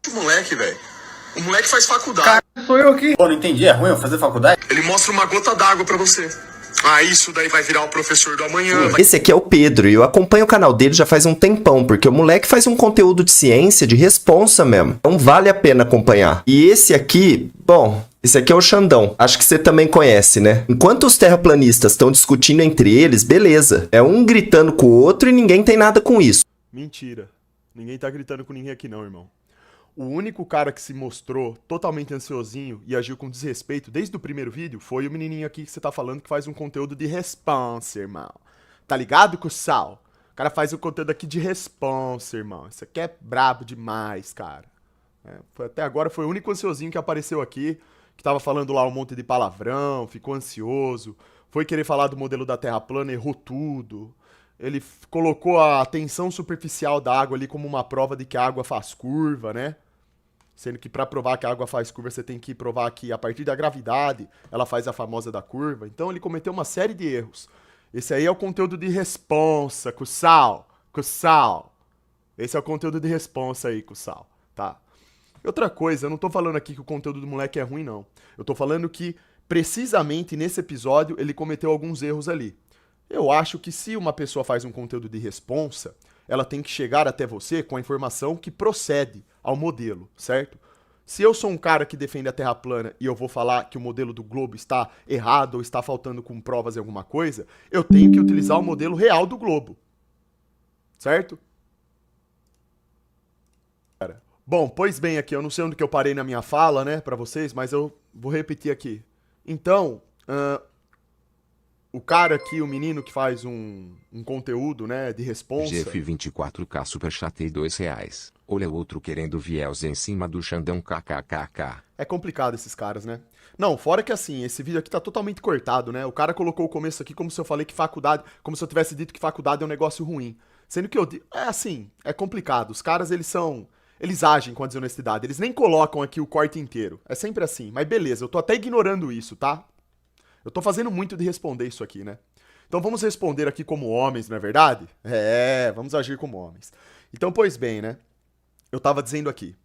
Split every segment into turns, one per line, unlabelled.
O moleque, velho. O moleque faz faculdade.
Cara, sou eu aqui.
Pô, não entendi, é ruim eu fazer faculdade?
Ele mostra uma gota d'água pra você. Ah, isso daí vai virar o professor do amanhã.
Esse aqui é o Pedro e eu acompanho o canal dele já faz um tempão, porque o moleque faz um conteúdo de ciência de responsa mesmo. Então vale a pena acompanhar. E esse aqui, bom, esse aqui é o Xandão. Acho que você também conhece, né? Enquanto os terraplanistas estão discutindo entre eles, beleza. É um gritando com o outro e ninguém tem nada com isso.
Mentira. Ninguém tá gritando com ninguém aqui não, irmão. O único cara que se mostrou totalmente ansiosinho e agiu com desrespeito desde o primeiro vídeo foi o menininho aqui que você tá falando que faz um conteúdo de responsa, irmão. Tá ligado, Cussal? O cara faz um conteúdo aqui de responsa, irmão. Isso aqui é brabo demais, cara. Até agora foi o único ansiosinho que apareceu aqui, que tava falando lá um monte de palavrão, ficou ansioso, foi querer falar do modelo da Terra plana, errou tudo. Ele colocou a tensão superficial da água ali como uma prova de que a água faz curva, né? Sendo que para provar que a água faz curva, você tem que provar que a partir da gravidade ela faz a famosa da curva. Então ele cometeu uma série de erros. Esse aí é o conteúdo de responsa, Cussal. Esse é o conteúdo de responsa aí, Cussal, tá? Outra coisa, eu não tô falando aqui que o conteúdo do moleque é ruim, não. Eu tô falando que, precisamente nesse episódio, ele cometeu alguns erros ali. Eu acho que se uma pessoa faz um conteúdo de responsa, ela tem que chegar até você com a informação que procede ao modelo, certo? Se eu sou um cara que defende a Terra plana e eu vou falar que o modelo do globo está errado ou está faltando com provas em alguma coisa, eu tenho que utilizar o modelo real do globo, certo? Bom, pois bem aqui, eu não sei onde que eu parei na minha fala, né, pra vocês, mas eu vou repetir aqui. Então, o cara aqui, o menino que faz um conteúdo, né, de responsa...
GF24K superchatei R$2. Olha o outro querendo viés em cima do Xandão kkkk.
É complicado esses caras, né? Não, fora que assim, esse vídeo aqui tá totalmente cortado, né? O cara colocou o começo aqui como se eu falei que faculdade... Como se eu tivesse dito que faculdade é um negócio ruim. Sendo que eu... É assim, é complicado. Os caras, eles agem com a desonestidade. Eles nem colocam aqui o corte inteiro. É sempre assim. Mas beleza, eu tô até ignorando isso, tá? Eu tô fazendo muito de responder isso aqui, né? Então vamos responder aqui como homens, não é verdade? Vamos agir como homens. Então, pois bem, né? Eu tava dizendo aqui.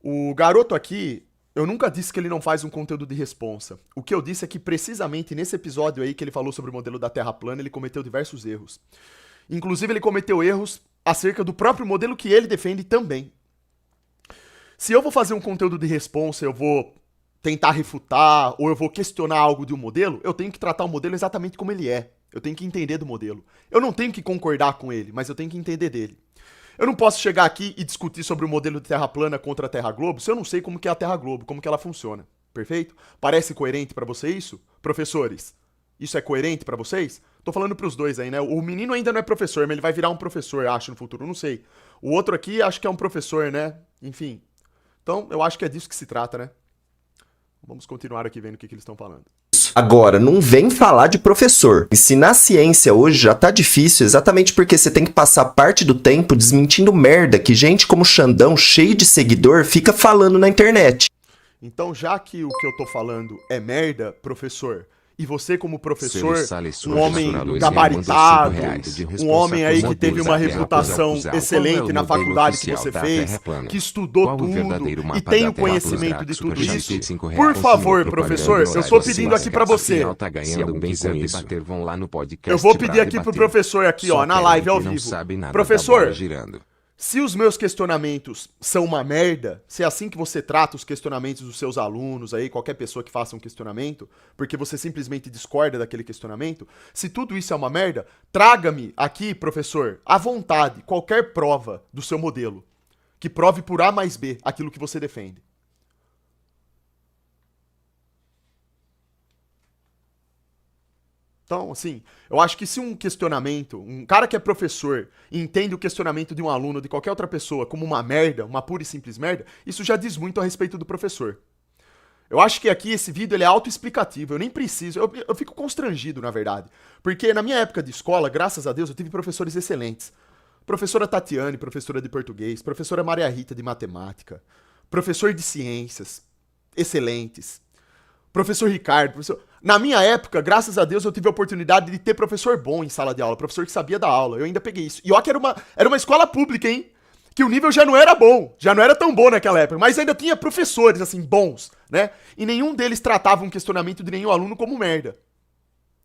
O garoto aqui, eu nunca disse que ele não faz um conteúdo de responsa. O que eu disse é que precisamente nesse episódio aí que ele falou sobre o modelo da Terra plana, ele cometeu diversos erros. Inclusive ele cometeu erros acerca do próprio modelo que ele defende também. Se eu vou fazer um conteúdo de responsa, eu vou tentar refutar, ou eu vou questionar algo de um modelo, eu tenho que tratar o modelo exatamente como ele é. Eu tenho que entender do modelo. Eu não tenho que concordar com ele, mas eu tenho que entender dele. Eu não posso chegar aqui e discutir sobre o modelo de Terra plana contra a Terra globo se eu não sei como que é a Terra globo, como que ela funciona. Perfeito? Parece coerente pra você isso? Professores, isso é coerente pra vocês? Tô falando pros dois aí, né? O menino ainda não é professor, mas ele vai virar um professor, acho, no futuro, não sei. O outro aqui, acho que é um professor, né? Enfim. Então, eu acho que é disso que se trata, né? Vamos continuar aqui vendo o que eles estão falando.
Agora, não vem falar de professor. Ensinar ciência hoje já tá difícil exatamente porque você tem que passar parte do tempo desmentindo merda que gente como Xandão, cheio de seguidor, fica falando na internet.
Então, já que o que eu tô falando é merda, professor, e você como professor, um homem gabaritado, um homem aí que teve uma reputação excelente na faculdade que você fez, que estudou tudo e tem o conhecimento de tudo isso, por favor, professor, eu estou pedindo aqui pra você. Eu vou pedir aqui pro professor aqui, ó, na live ao vivo. Professor, se os meus questionamentos são uma merda, se é assim que você trata os questionamentos dos seus alunos aí, qualquer pessoa que faça um questionamento, porque você simplesmente discorda daquele questionamento, se tudo isso é uma merda, traga-me aqui, professor, à vontade, qualquer prova do seu modelo, que prove por A mais B aquilo que você defende. Então, assim, eu acho que se um questionamento, um cara que é professor e entende o questionamento de um aluno, de qualquer outra pessoa, como uma merda, uma pura e simples merda, isso já diz muito a respeito do professor. Eu acho que aqui esse vídeo ele é autoexplicativo, eu nem preciso, eu fico constrangido, na verdade. Porque na minha época de escola, graças a Deus, eu tive professores excelentes. Professora Tatiane, professora de português, professora Maria Rita de matemática, professor de ciências, excelentes. Professor Ricardo, professor... Na minha época, graças a Deus, eu tive a oportunidade de ter professor bom em sala de aula, professor que sabia da aula, eu ainda peguei isso. E ó que era uma escola pública, hein? que o nível já não era bom, já não era tão bom naquela época, mas ainda tinha professores, assim, bons, né? E nenhum deles tratava um questionamento de nenhum aluno como merda,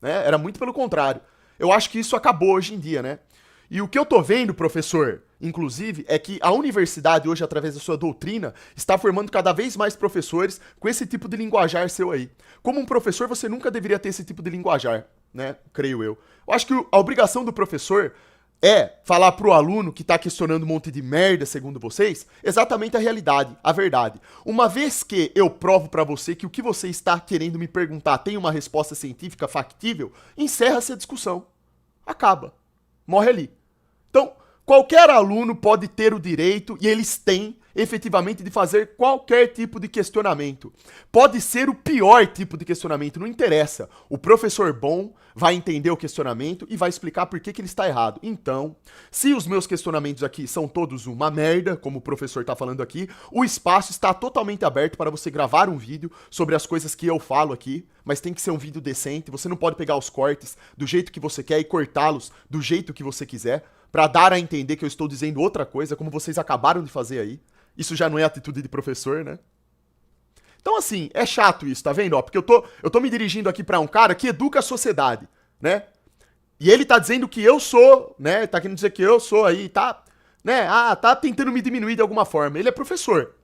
né? Era muito pelo contrário. Eu acho que isso acabou hoje em dia, né? E o que eu tô vendo, professor, inclusive, é que a universidade hoje, através da sua doutrina, está formando cada vez mais professores com esse tipo de linguajar seu aí. Como um professor, você nunca deveria ter esse tipo de linguajar, né? Creio eu. Eu acho que a obrigação do professor é falar pro aluno que tá questionando um monte de merda, segundo vocês, exatamente a realidade, a verdade. Uma vez que eu provo pra você que o que você está querendo me perguntar tem uma resposta científica factível, encerra-se a discussão. Acaba. Morre ali. Então, qualquer aluno pode ter o direito, e eles têm, efetivamente, de fazer qualquer tipo de questionamento. Pode ser o pior tipo de questionamento, não interessa. O professor bom vai entender o questionamento e vai explicar por que ele está errado. Então, se os meus questionamentos aqui são todos uma merda, como o professor está falando aqui, o espaço está totalmente aberto para você gravar um vídeo sobre as coisas que eu falo aqui, mas tem que ser um vídeo decente, você não pode pegar os cortes do jeito que você quer e cortá-los do jeito que você quiser, pra dar a entender que eu estou dizendo outra coisa, como vocês acabaram de fazer aí. Isso já não é atitude de professor, né? Então, assim, é chato isso, tá vendo? Ó, porque eu tô me dirigindo aqui pra um cara que educa a sociedade, né? E ele tá dizendo que eu sou, né? Tá querendo dizer que eu sou aí, tá? Né? Ah, tá tentando me diminuir de alguma forma. Ele é professor.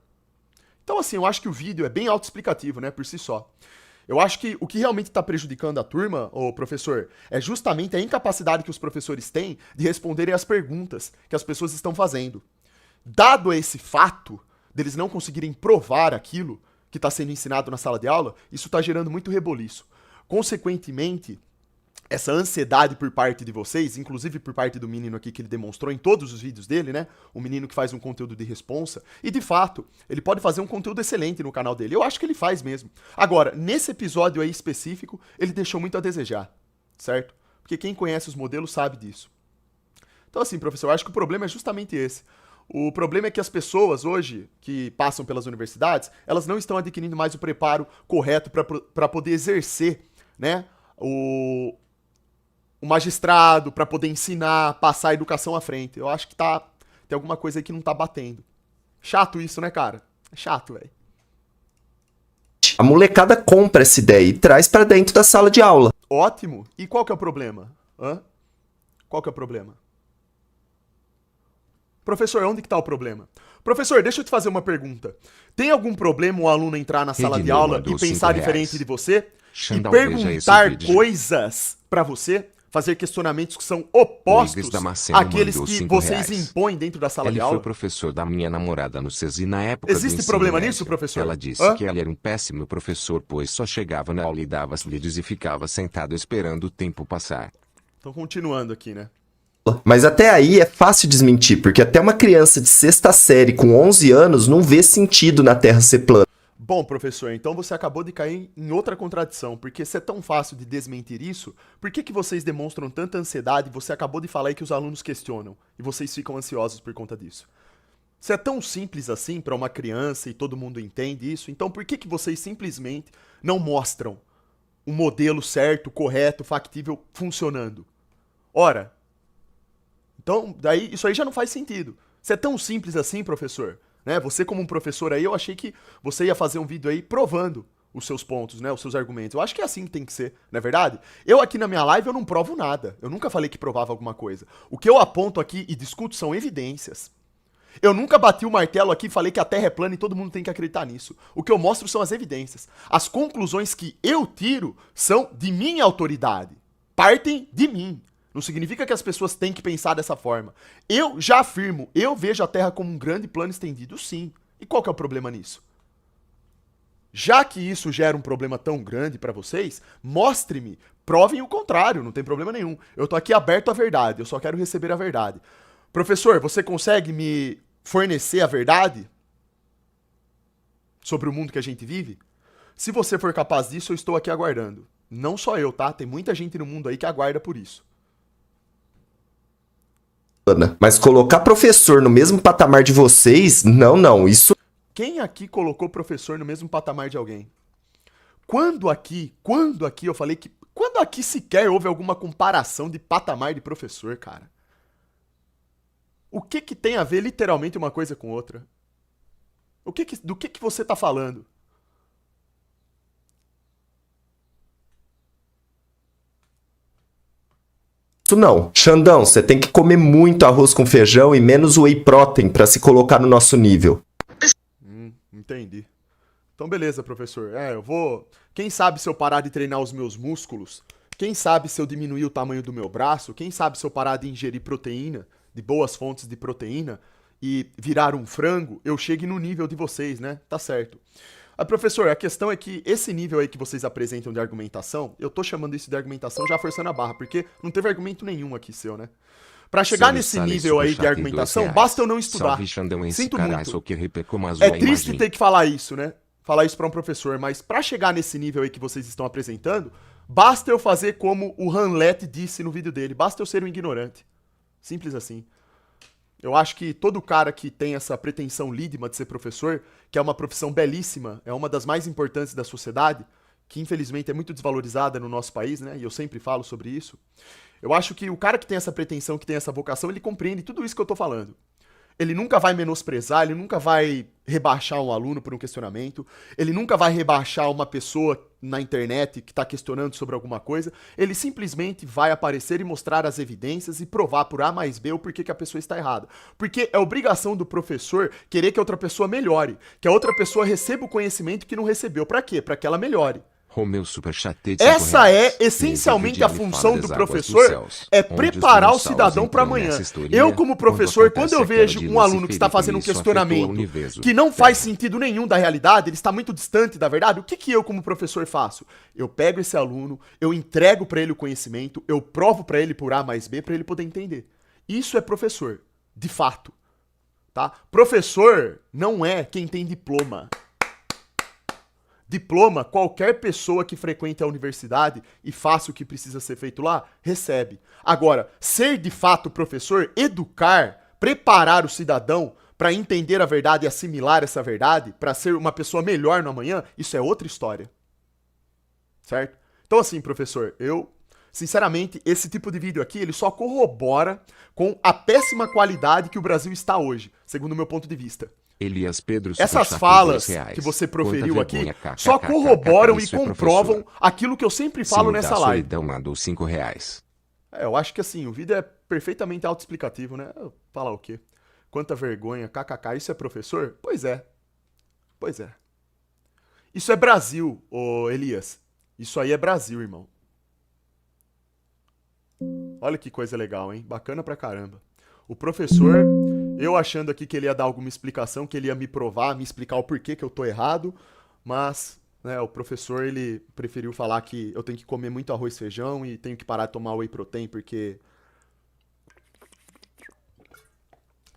Então, assim, eu acho que o vídeo é bem autoexplicativo, né? Por si só. Eu acho que o que realmente está prejudicando a turma, ô professor, é justamente a incapacidade que os professores têm de responderem às perguntas que as pessoas estão fazendo. Dado esse fato deles não conseguirem provar aquilo que está sendo ensinado na sala de aula, isso está gerando muito reboliço. Consequentemente, essa ansiedade por parte de vocês, inclusive por parte do menino aqui que ele demonstrou em todos os vídeos dele, né? O menino que faz um conteúdo de responsa. E de fato, ele pode fazer um conteúdo excelente no canal dele. Eu acho que ele faz mesmo. Agora, nesse episódio aí específico, ele deixou muito a desejar, certo? Porque quem conhece os modelos sabe disso. Então assim, professor, eu acho que o problema é justamente esse. O problema é que as pessoas hoje que passam pelas universidades, elas não estão adquirindo mais o preparo correto para poder exercer, né? O magistrado, para poder ensinar, passar a educação à frente. Eu acho que tem alguma coisa aí que não tá batendo. Chato isso, né, cara? É chato, velho.
A molecada compra essa ideia e traz pra dentro da sala de aula.
Ótimo. E qual que é o problema? Hã? Qual que é o problema? Professor, onde que tá o problema? Professor, deixa eu te fazer uma pergunta. Tem algum problema um aluno entrar na sala de aula e pensar diferente de você?
Xandão,
E
veja esse
perguntar
vídeo.
coisas pra você? Fazer questionamentos que são opostos
Igres Damasceno
àqueles
mandou
que
5
vocês
reais.
impõem dentro da sala
Ele
de
foi
aula?
professor da minha namorada no SESI na época do
Existe
ensino
problema
médio.
nisso, professor?
Ela disse
Hã?
que ele era um péssimo professor, pois só chegava na aula e dava as vídeos e ficava sentado esperando o tempo passar.
Então, continuando aqui, né?
Mas até aí é fácil desmentir, porque até uma criança de sexta série com 11 anos não vê sentido na Terra ser plana.
Bom, professor, então você acabou de cair em outra contradição, porque se é tão fácil de desmentir isso, por que vocês demonstram tanta ansiedade? Você acabou de falar aí que os alunos questionam, e vocês ficam ansiosos por conta disso. Se é tão simples assim para uma criança e todo mundo entende isso, então por que vocês simplesmente não mostram um modelo certo, correto, factível, funcionando? Ora, então daí isso aí já não faz sentido. Se é tão simples assim, professor, né? Você como um professor aí, eu achei que você ia fazer um vídeo aí provando os seus pontos, né? Os seus argumentos. Eu acho que é assim que tem que ser, não é verdade? Eu aqui na minha live eu não provo nada. Eu nunca falei que provava alguma coisa. O que eu aponto aqui e discuto são evidências. Eu nunca bati o martelo aqui e falei que a Terra é plana e todo mundo tem que acreditar nisso. O que eu mostro são as evidências. As conclusões que eu tiro são de minha autoridade. Partem de mim. Não significa que as pessoas têm que pensar dessa forma. Eu já afirmo, eu vejo a Terra como um grande plano estendido, sim. E qual que é o problema nisso? Já que isso gera um problema tão grande pra vocês, mostre-me, provem o contrário, não tem problema nenhum. Eu tô aqui aberto à verdade, eu só quero receber a verdade. Professor, você consegue me fornecer a verdade sobre o mundo que a gente vive? Se você for capaz disso, eu estou aqui aguardando. Não só eu, tá? Tem muita gente no mundo aí que aguarda por isso.
Mas colocar professor no mesmo patamar de vocês, não, isso...
Quem aqui colocou professor no mesmo patamar de alguém? Quando aqui eu falei que... Quando aqui sequer houve alguma comparação de patamar de professor, cara? O que que tem a ver literalmente uma coisa com outra? Do que você tá falando?
Isso não. Xandão, você tem que comer muito arroz com feijão e menos whey protein pra se colocar no nosso nível.
Entendi. Então beleza, professor. Eu vou... Quem sabe se eu parar de treinar os meus músculos? Quem sabe se eu diminuir o tamanho do meu braço? Quem sabe se eu parar de ingerir proteína, de boas fontes de proteína, e virar um frango, eu chegue no nível de vocês, né? Tá certo. Professor, a questão é que esse nível aí que vocês apresentam de argumentação, eu tô chamando isso de argumentação já forçando a barra, porque não teve argumento nenhum aqui seu, né? Pra chegar nesse nível aí de argumentação, basta eu não estudar. Sinto muito. É triste ter que falar isso, né? Falar isso pra um professor, mas pra chegar nesse nível aí que vocês estão apresentando, basta eu fazer como o Hamlet disse no vídeo dele, basta eu ser um ignorante. Simples assim. Eu acho que todo cara que tem essa pretensão lídima de ser professor, que é uma profissão belíssima, é uma das mais importantes da sociedade, que infelizmente é muito desvalorizada no nosso país, né? E eu sempre falo sobre isso. Eu acho que o cara que tem essa pretensão, que tem essa vocação, ele compreende tudo isso que eu tô falando. Ele nunca vai menosprezar, ele nunca vai rebaixar um aluno por um questionamento, ele nunca vai rebaixar uma pessoa na internet que está questionando sobre alguma coisa, ele simplesmente vai aparecer e mostrar as evidências e provar por A mais B o porquê que a pessoa está errada. Porque é obrigação do professor querer que a outra pessoa melhore, que a outra pessoa receba o conhecimento que não recebeu. Para quê? Para que ela melhore. Essa é essencialmente a função do professor, é preparar o cidadão para amanhã. Eu, como professor, quando eu vejo um aluno que está fazendo um questionamento que não faz sentido nenhum da realidade, ele está muito distante da verdade, o que que eu, como professor, faço? Eu pego esse aluno, eu entrego para ele o conhecimento, eu provo para ele por A mais B para ele poder entender. Isso é professor, de fato. Tá? Professor não é quem tem diploma. Diploma, qualquer pessoa que frequente a universidade e faça o que precisa ser feito lá, recebe. Agora, ser de fato professor, educar, preparar o cidadão para entender a verdade e assimilar essa verdade, para ser uma pessoa melhor no amanhã, isso é outra história. Certo? Então assim, professor, sinceramente, esse tipo de vídeo aqui, ele só corrobora com a péssima qualidade que o Brasil está hoje, segundo o meu ponto de vista.
Elias Pedro,
essas falas que você proferiu aqui só corroboram e comprovam aquilo que eu sempre falo nessa live.
Mandou R$5.
Eu acho que assim, o vídeo é perfeitamente autoexplicativo, né? Falar o quê? Quanta vergonha, kkk, isso é professor? Pois é. Pois é. Isso é Brasil, ô Elias. Isso aí é Brasil, irmão. Olha que coisa legal, hein? Bacana pra caramba. O professor, eu achando aqui que ele ia dar alguma explicação, que ele ia me provar, me explicar o porquê que eu tô errado, mas, né, o professor, ele preferiu falar que eu tenho que comer muito arroz e feijão e tenho que parar de tomar whey protein porque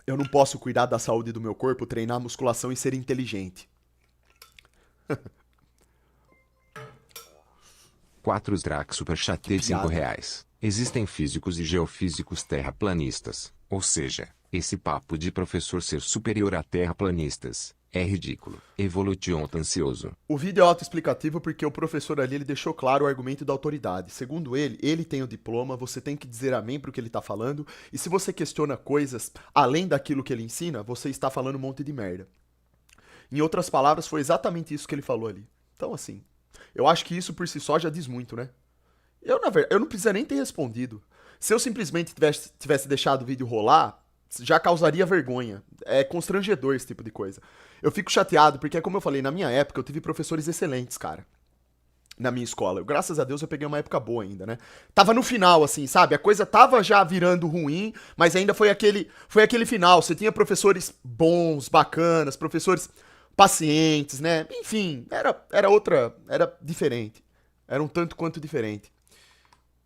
eu não posso cuidar da saúde do meu corpo, treinar musculação e ser inteligente.
4 Drac Superchat de R$5. Existem físicos e geofísicos terraplanistas, ou seja, esse papo de professor ser superior a terraplanistas é ridículo. Evolution ansioso.
O vídeo é autoexplicativo porque o professor ali ele deixou claro o argumento da autoridade. Segundo ele tem o diploma, você tem que dizer amém pro que ele tá falando, e se você questiona coisas além daquilo que ele ensina, você está falando um monte de merda. Em outras palavras, foi exatamente isso que ele falou ali. Então, assim, eu acho que isso por si só já diz muito, né? Eu não precisaria nem ter respondido. Se eu simplesmente tivesse deixado o vídeo rolar, já causaria vergonha. É constrangedor esse tipo de coisa. Eu fico chateado porque, como eu falei, na minha época eu tive professores excelentes, cara. Na minha escola. Graças a Deus eu peguei uma época boa ainda, né? Tava no final, assim, sabe? A coisa tava já virando ruim, mas ainda foi aquele final. Você tinha professores bons, bacanas, professores pacientes, né? Enfim, era diferente. Era um tanto quanto diferente.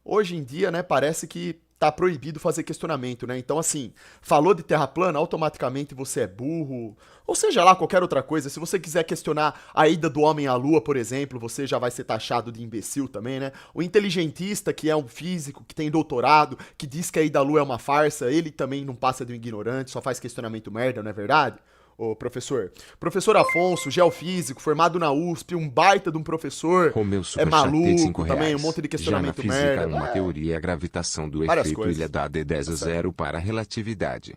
Hoje em dia, né, parece que tá proibido fazer questionamento, né? Então, assim, falou de terra plana, automaticamente você é burro, ou seja lá, qualquer outra coisa. Se você quiser questionar a ida do homem à lua, por exemplo, você já vai ser taxado de imbecil também, né? O inteligentista, que é um físico, que tem doutorado, que diz que a ida à lua é uma farsa, ele também não passa de um ignorante, só faz questionamento merda, não é verdade? Ô, professor. Professor Afonso, geofísico, formado na USP, um baita de um professor. É maluco também, um monte de questionamento
já na física,
merda.
Uma teoria é a gravitação do efeito ilha dá D10 a 0 para a relatividade.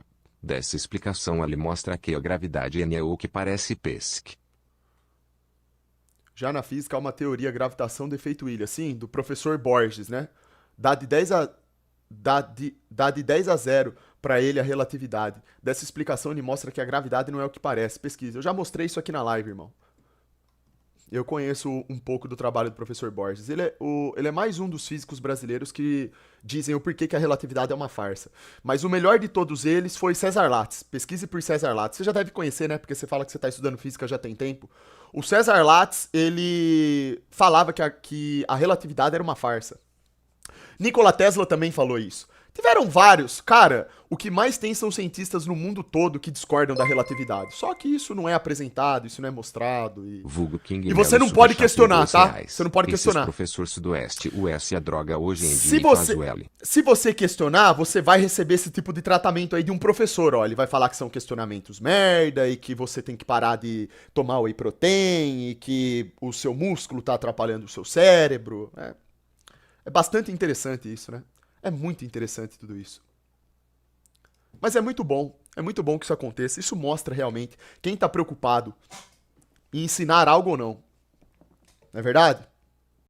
Dessa explicação ele mostra que a gravidade é o que parece pesque.
Já na física há uma teoria gravitação do efeito Wheeler, sim, do professor Borges, né? Dá de 10 a 0 para ele a relatividade. Dessa explicação ele mostra que a gravidade não é o que parece. Pesquisa. Eu já mostrei isso aqui na live, irmão. Eu conheço um pouco do trabalho do professor Borges. Ele é mais um dos físicos brasileiros que dizem o porquê que a relatividade é uma farsa. Mas o melhor de todos eles foi César Lattes. Pesquise por César Lattes. Você já deve conhecer, né? Porque você fala que você está estudando física já tem tempo. O César Lattes, ele falava que a relatividade era uma farsa. Nikola Tesla também falou isso. Tiveram vários. Cara, o que mais tem são cientistas no mundo todo que discordam da relatividade. Só que isso não é apresentado, isso não é mostrado.
Vulgo King
E você
Melo
não pode
Superchat
questionar,
em
tá?
R$2.
Você não pode
Esses
questionar.
professor Sudoeste, o S a droga hoje em
Se
dia
você,
faz o L.
se você questionar, você vai receber esse tipo de tratamento aí de um professor, ó. Ele vai falar que são questionamentos merda e que você tem que parar de tomar whey protein e que o seu músculo tá atrapalhando o seu cérebro. É bastante interessante isso, né? É muito interessante tudo isso. Mas é muito bom que isso aconteça. Isso mostra realmente quem tá preocupado em ensinar algo ou não. Não é verdade?